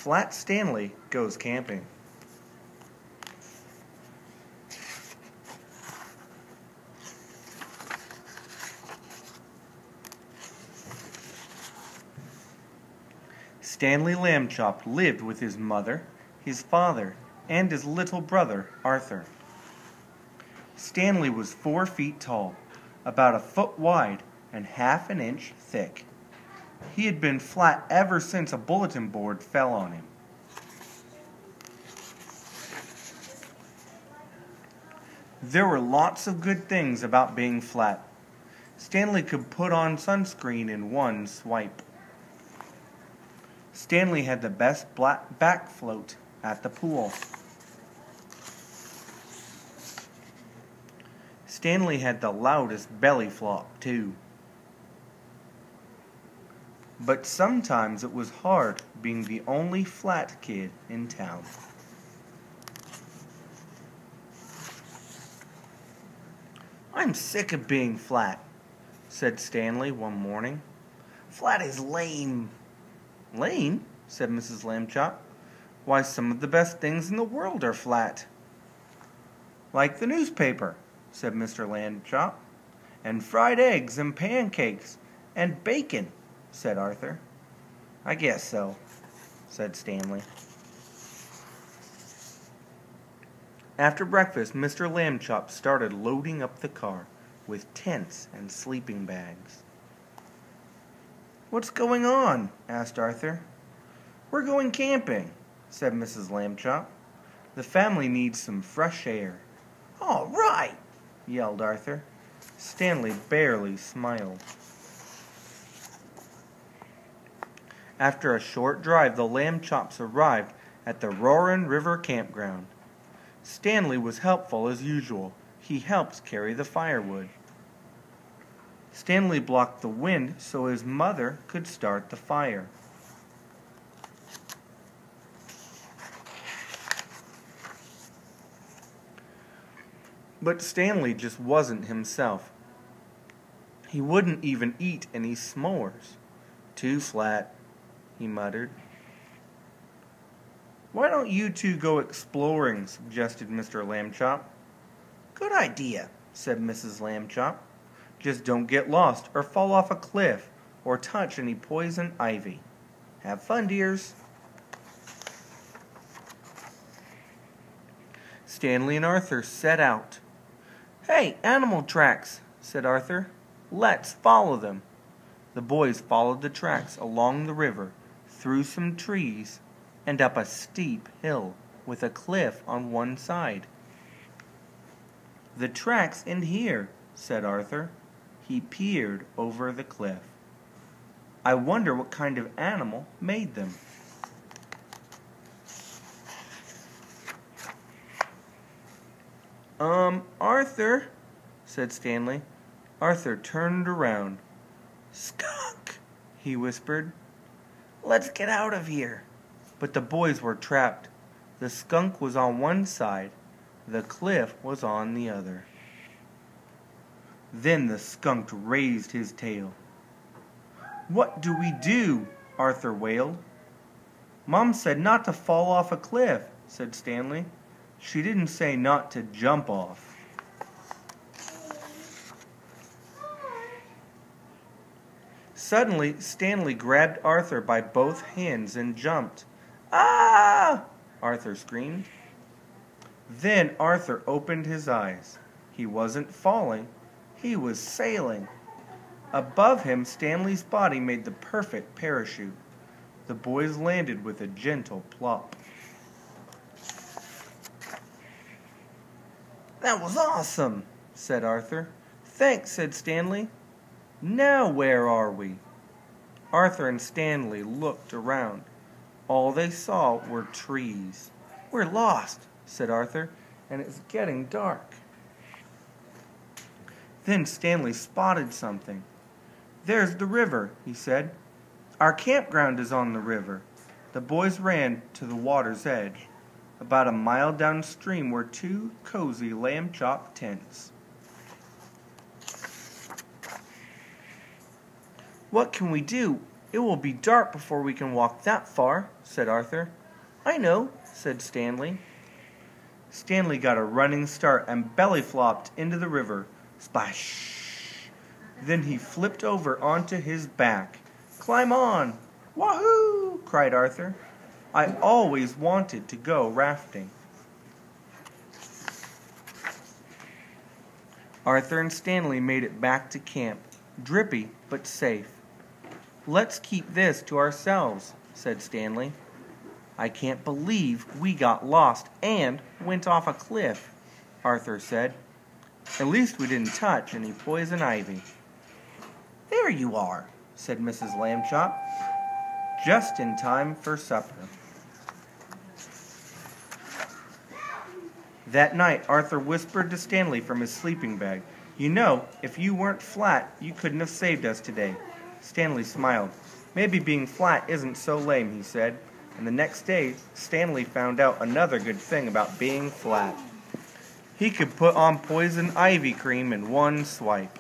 Flat Stanley Goes Camping. Stanley Lambchop lived with his mother, his father, and his little brother, Arthur. Stanley was 4 feet tall, about a foot wide, and half an inch thick. He had been flat ever since a bulletin board fell on him. There were lots of good things about being flat. Stanley could put on sunscreen in one swipe. Stanley had the best back float at the pool. Stanley had the loudest belly flop, too. But sometimes it was hard being the only flat kid in town. "I'm sick of being flat," said Stanley one morning. "Flat is lame." "Lame?" said Mrs. Lambchop. "Why, some of the best things in the world are flat." "Like the newspaper," said Mr. Lambchop. "And fried eggs and pancakes and bacon," said Arthur. "I guess so," said Stanley. After breakfast, Mr. Lambchop started loading up the car with tents and sleeping bags. "What's going on?" asked Arthur. "We're going camping," said Mrs. Lambchop. "The family needs some fresh air." "All right!" yelled Arthur. Stanley barely smiled. After a short drive, the Lambchops arrived at the Roaring River campground. Stanley was helpful as usual. He helped carry the firewood. Stanley blocked the wind so his mother could start the fire. But Stanley just wasn't himself. He wouldn't even eat any s'mores. "Too flat," he muttered. "Why don't you two go exploring?" suggested Mr. Lambchop. "Good idea," said Mrs. Lambchop. "Just don't get lost or fall off a cliff or touch any poison ivy. Have fun, dears." Stanley and Arthur set out. "Hey, animal tracks," said Arthur. "Let's follow them." The boys followed the tracks along the river, through some trees, and up a steep hill with a cliff on one side. "The tracks end here," said Arthur. He peered over the cliff. "I wonder what kind of animal made them." Arthur," said Stanley. Arthur turned around. "Skunk," he whispered. "Let's get out of here." But the boys were trapped. The skunk was on one side, the cliff was on the other. Then the skunk raised his tail. "What do we do?" Arthur wailed. "Mom said not to fall off a cliff," said Stanley. "She didn't say not to jump off." Suddenly, Stanley grabbed Arthur by both hands and jumped. "Ah!" Arthur screamed. Then Arthur opened his eyes. He wasn't falling. He was sailing. Above him, Stanley's body made the perfect parachute. The boys landed with a gentle plop. "That was awesome," said Arthur. "Thanks," said Stanley. "Now where are we?" Arthur and Stanley looked around. All they saw were trees. "We're lost," said Arthur, "and it's getting dark." Then Stanley spotted something. "There's the river," he said. "Our campground is on the river." The boys ran to the water's edge. About a mile downstream were 2 cozy Lambchop tents. "What can we do?" "It will be dark before we can walk that far," said Arthur. "I know," said Stanley. Stanley got a running start and belly flopped into the river. Splash! Then he flipped over onto his back. "Climb on!" "Wahoo!" cried Arthur. "I always wanted to go rafting." Arthur and Stanley made it back to camp, drippy but safe. "Let's keep this to ourselves," said Stanley. "I can't believe we got lost and went off a cliff," Arthur said. "At least we didn't touch any poison ivy." "There you are," said Mrs. Lambchop, just in time for supper. That night, Arthur whispered to Stanley from his sleeping bag, "You know, if you weren't flat, you couldn't have saved us today." Stanley smiled. "Maybe being flat isn't so lame," he said. And the next day, Stanley found out another good thing about being flat. He could put on poison ivy cream in one swipe.